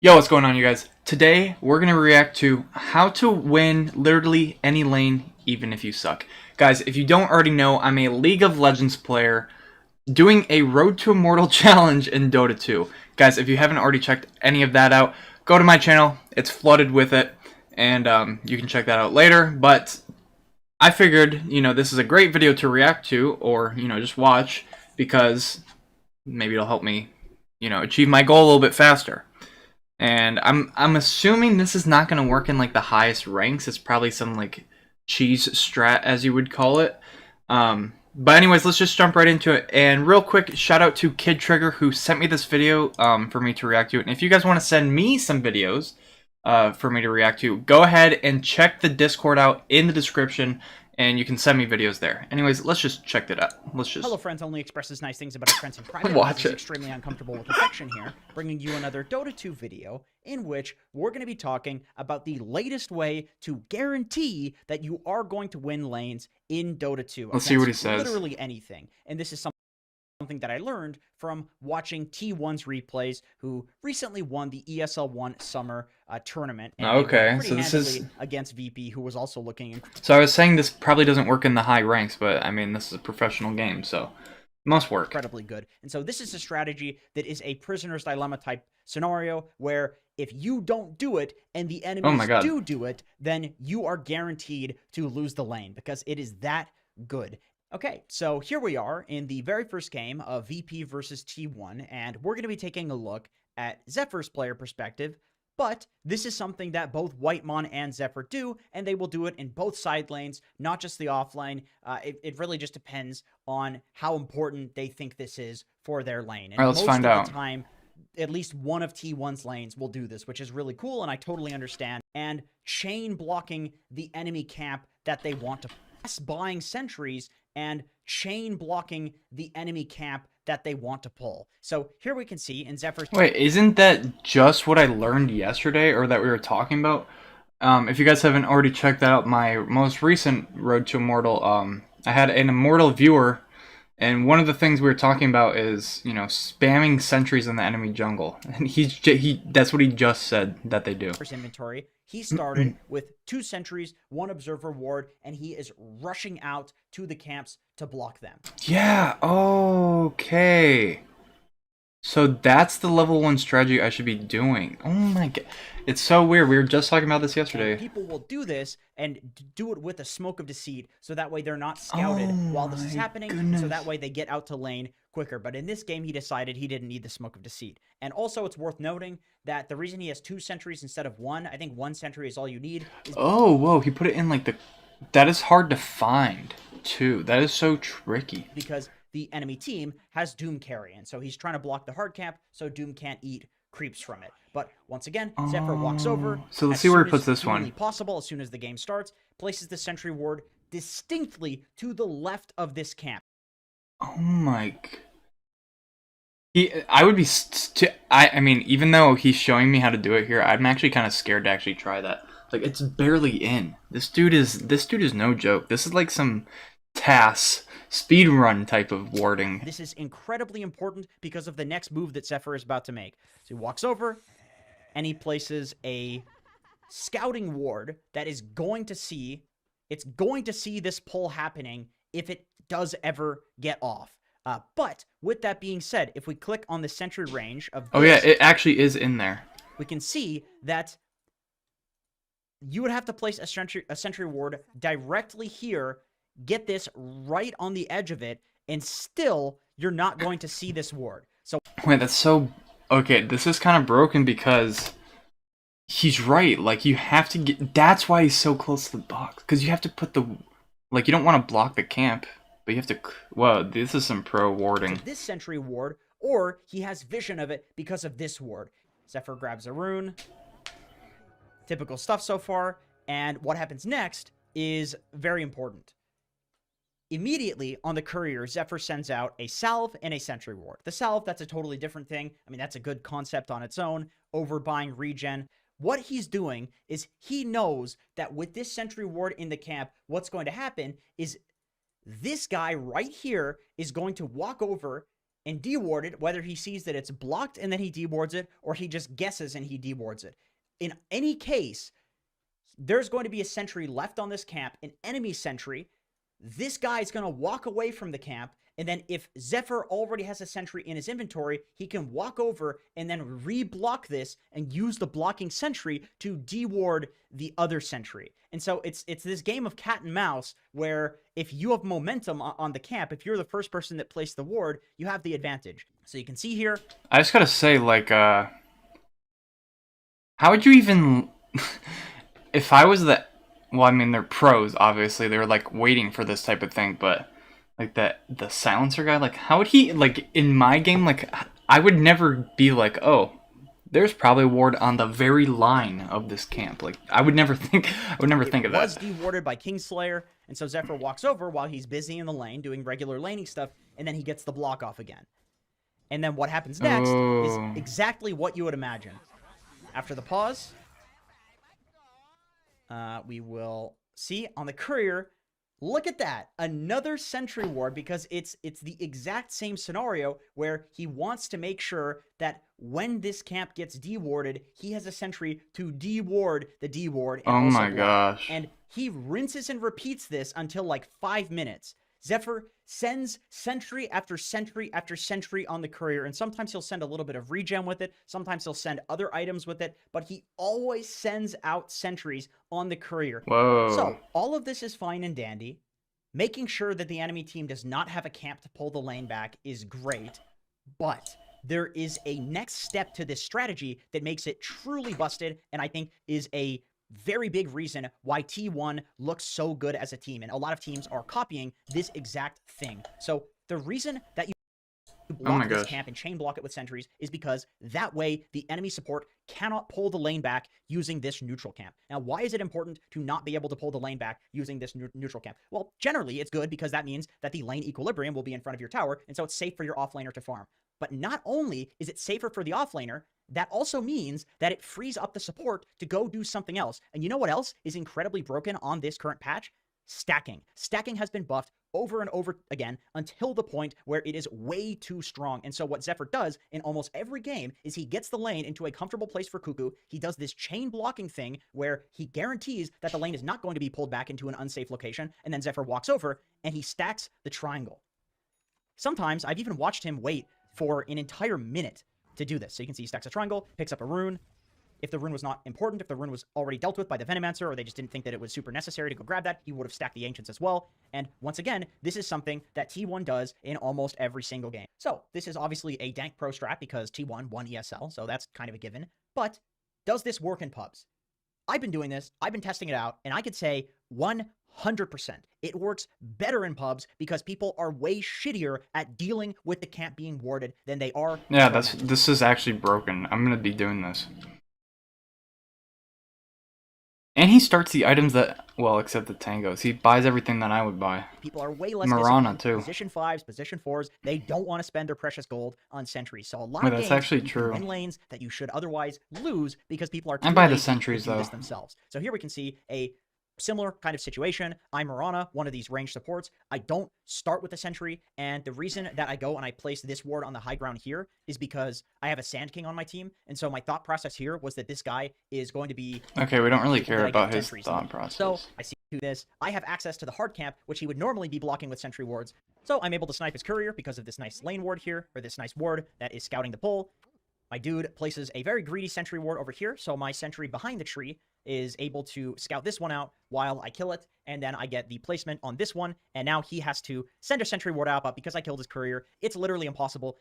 Yo, what's going on, you guys? Today, we're going to react to how to win literally any lane, even if you suck. Guys, if you don't already know, I'm a League of Legends player doing a Road to Immortal challenge in Dota 2. Guys, if you haven't already checked any of that out, go to my channel. It's flooded with it, and you can check that out later. But I figured, this is a great video to react to, or, just watch, because maybe it'll help me, achieve my goal a little bit faster. And I'm assuming this is not going to work in like the highest ranks. It's probably some like cheese strat, as you would call it. But anyways, let's just jump right into it. And real quick, shout out to Kid Trigger who sent me this video for me to react to it. And if you guys want to send me some videos for me to react to, go ahead and check the Discord out in the description, and you can send me videos there. Anyways, let's just check it out. Hello Friends only expresses nice things about his friends in private. Watch it. Extremely uncomfortable with affection here, bringing you another Dota 2 video in which we're going to be talking about the latest way to guarantee that you are going to win lanes in Dota 2. Let's see what he says. Literally anything. And this is something that I learned from watching T1's replays, who recently won the ESL1 Summer tournament. And okay, so this is against VP, who was also looking. So I was saying this probably doesn't work in the high ranks, but I mean, this is a professional game, so it must work. Incredibly good. And so this is a strategy that is a prisoner's dilemma type scenario where if you don't do it and the enemies do it, then you are guaranteed to lose the lane because it is that good. Okay, so here we are in the very first game of VP versus T1, and we're going to be taking a look at Zephyr's player perspective, but this is something that both Whitemon and Zephyr do, and they will do it in both side lanes, not just the off lane. It really just depends on how important they think this is for their lane. And all right, let's find out. Most of the time, at least one of T1's lanes will do this, which is really cool, and I totally understand. And chain blocking the enemy camp that they want to pass, buying sentries, and chain blocking the enemy camp that they want to pull. So here we can see in Zephyr's... Wait, isn't that just what I learned yesterday, or that we were talking about? If you guys haven't already checked out my most recent Road to Immortal, I had an Immortal viewer, and one of the things we were talking about is, spamming sentries in the enemy jungle. And that's what he just said that they do. Inventory. He started with 2 sentries, 1 observer ward, and he is rushing out to the camps to block them. Yeah, okay. So that's the level 1 strategy I should be doing. Oh my god. It's so weird. We were just talking about this yesterday. And people will do this and do it with a smoke of deceit, so that way they're not scouted while this is happening, so that way they get out to lane quicker. But in this game, he decided he didn't need the smoke of deceit. And also, it's worth noting that the reason he has 2 sentries instead of 1, I think 1 sentry is all you need. Oh, whoa, he put it in like the... That is hard to find, too. That is so tricky. Because the enemy team has Doom carry, and so he's trying to block the hard camp so Doom can't eat creeps from it. But once again, Zephyr walks over. So let's see where he puts this one. Possible, as soon as the game starts, places the sentry ward distinctly to the left of this camp. Oh my... I would be... I mean, even though he's showing me how to do it here, I'm actually kind of scared to actually try that. Like, it's barely in. This dude is no joke. This is like some TAS speedrun type of warding. This is incredibly important because of the next move that Zephyr is about to make. So he walks over, and he places a scouting ward that is going to see... It's going to see this pull happening if it does ever get off. But with that being said, if we click on the sentry range of this, oh yeah, it actually is in there. We can see that you would have to place a sentry ward directly here, get this right on the edge of it, and still you're not going to see this ward. So wait, that's so... Okay, this is kind of broken because he's right. Like, you have to get... That's why he's so close to the box. Because you have to put the... Like, you don't want to block the camp, but you have to... Whoa, this is some pro warding. This sentry ward, or he has vision of it because of this ward. Zephyr grabs a rune. Typical stuff so far. And what happens next is very important. Immediately on the courier, Zephyr sends out a salve and a sentry ward. The salve, that's a totally different thing. I mean, that's a good concept on its own. Overbuying regen. What he's doing is he knows that with this sentry ward in the camp, what's going to happen is this guy right here is going to walk over and deward it, whether he sees that it's blocked and then he dewards it, or he just guesses and he dewards it. In any case, there's going to be a sentry left on this camp, an enemy sentry. This guy is going to walk away from the camp, and then if Zephyr already has a sentry in his inventory, he can walk over and then re-block this and use the blocking sentry to deward the other sentry. And so it's this game of cat and mouse where if you have momentum on the camp, if you're the first person that placed the ward, you have the advantage. So you can see here. I just gotta say, like, how would you even... If I was the... Well, I mean, they're pros, obviously. They're, like, waiting for this type of thing, but... Like, the silencer guy, like, how would he... Like, in my game, like, I would never be like, oh, there's probably a ward on the very line of this camp. Like, I would never think... I would never think of that. It was dewarded by Kingslayer, and so Zephyr walks over while he's busy in the lane doing regular laning stuff, and then he gets the block off again. And then what happens next is exactly what you would imagine. After the pause... we will see on the courier. Look at that, another sentry ward, because it's the exact same scenario where he wants to make sure that when this camp gets dewarded, he has a sentry to deward the deward. Oh my gosh! And he rinses and repeats this until like 5 minutes. Zephyr sends sentry after sentry after sentry on the courier, and sometimes he'll send a little bit of regen with it, sometimes he'll send other items with it, but he always sends out sentries on the courier. Whoa. So, all of this is fine and dandy. Making sure that the enemy team does not have a camp to pull the lane back is great, but there is a next step to this strategy that makes it truly busted, and I think is a very big reason why T1 looks so good as a team, and a lot of teams are copying this exact thing. So the reason that you block this camp and chain block it with sentries is because that way the enemy support cannot pull the lane back using this neutral camp. Now, why is it important to not be able to pull the lane back using this neutral camp? Well, generally it's good because that means that the lane equilibrium will be in front of your tower, and so it's safe for your offlaner to farm. But not only is it safer for the offlaner, that also means that it frees up the support to go do something else. And you know what else is incredibly broken on this current patch? Stacking. Stacking has been buffed over and over again until the point where it is way too strong. And so what Zephyr does in almost every game is he gets the lane into a comfortable place for Cuckoo. He does this chain blocking thing where he guarantees that the lane is not going to be pulled back into an unsafe location. And then Zephyr walks over and he stacks the triangle. Sometimes I've even watched him wait for an entire minute to do this. So you can see he stacks a triangle, picks up a rune. If the rune was not important, if the rune was already dealt with by the Venomancer, or they just didn't think that it was super necessary to go grab that, he would have stacked the Ancients as well. And once again, this is something that T1 does in almost every single game. So this is obviously a dank pro strat because T1 won ESL, so that's kind of a given. But does this work in pubs? I've been doing this, I've been testing it out, and I could say 100%. It works better in pubs because people are way shittier at dealing with the camp being warded than they are. Yeah, this is actually broken. I'm gonna be doing this. And he starts the items that, well, except the tangos. He buys everything that I would buy. People are way less Mirana too. Position 5s, position 4s, they don't want to spend their precious gold on sentries. So a lot of that's games actually true. Win lanes that you should otherwise lose because people are too I buy the lazy sentries to do though this themselves. So here we can see a similar kind of situation. I'm Mirana, one of these ranged supports. I don't start with a sentry, and the reason that I go and I place this ward on the high ground here is because I have a Sand King on my team, and so my thought process here was that this guy is going to be... Okay, we don't really care about his thought process. So I see this. I have access to the hard camp, which he would normally be blocking with sentry wards, so I'm able to snipe his courier because of this nice lane ward here, or this nice ward that is scouting the pull. My dude places a very greedy sentry ward over here, so my sentry behind the tree is able to scout this one out while I kill it, and then I get the placement on this one, and now he has to send a sentry ward out, but because I killed his courier, it's literally impossible.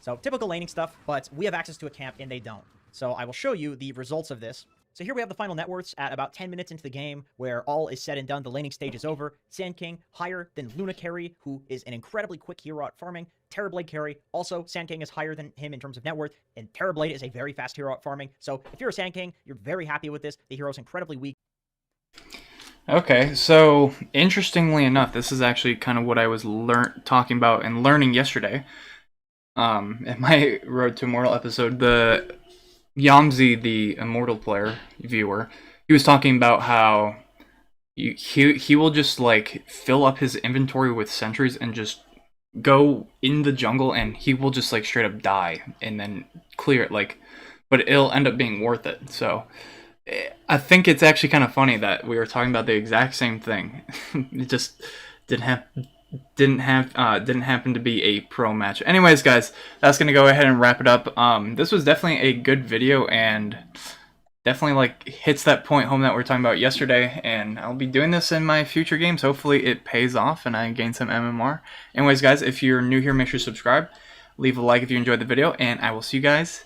So typical laning stuff, but we have access to a camp and they don't. So I will show you the results of this. So here we have the final net worths at about 10 minutes into the game, where all is said and done, the laning stage is over. Sand King higher than Luna Carry, who is an incredibly quick hero at farming. Terrorblade Carry, also Sand King is higher than him in terms of net worth, and Terrorblade is a very fast hero at farming. So if you're a Sand King, you're very happy with this. The hero's incredibly weak. Okay, so interestingly enough, this is actually kind of what I was talking about and learning yesterday. In my Road to Immortal episode, the Yamzi, the Immortal player, viewer, he was talking about how he will just like fill up his inventory with sentries and just go in the jungle and he will just like straight up die and then clear it, like, but it'll end up being worth it. So I think it's actually kind of funny that we were talking about the exact same thing. It just didn't happen to be a pro match. Anyways, guys, that's gonna go ahead and wrap it up. This was definitely a good video and definitely like hits that point home that we were talking about yesterday, and I'll be doing this in my future games. Hopefully it pays off and I gain some MMR. Anyways, guys, if you're new here, make sure to subscribe, leave a like if you enjoyed the video, and I will see you guys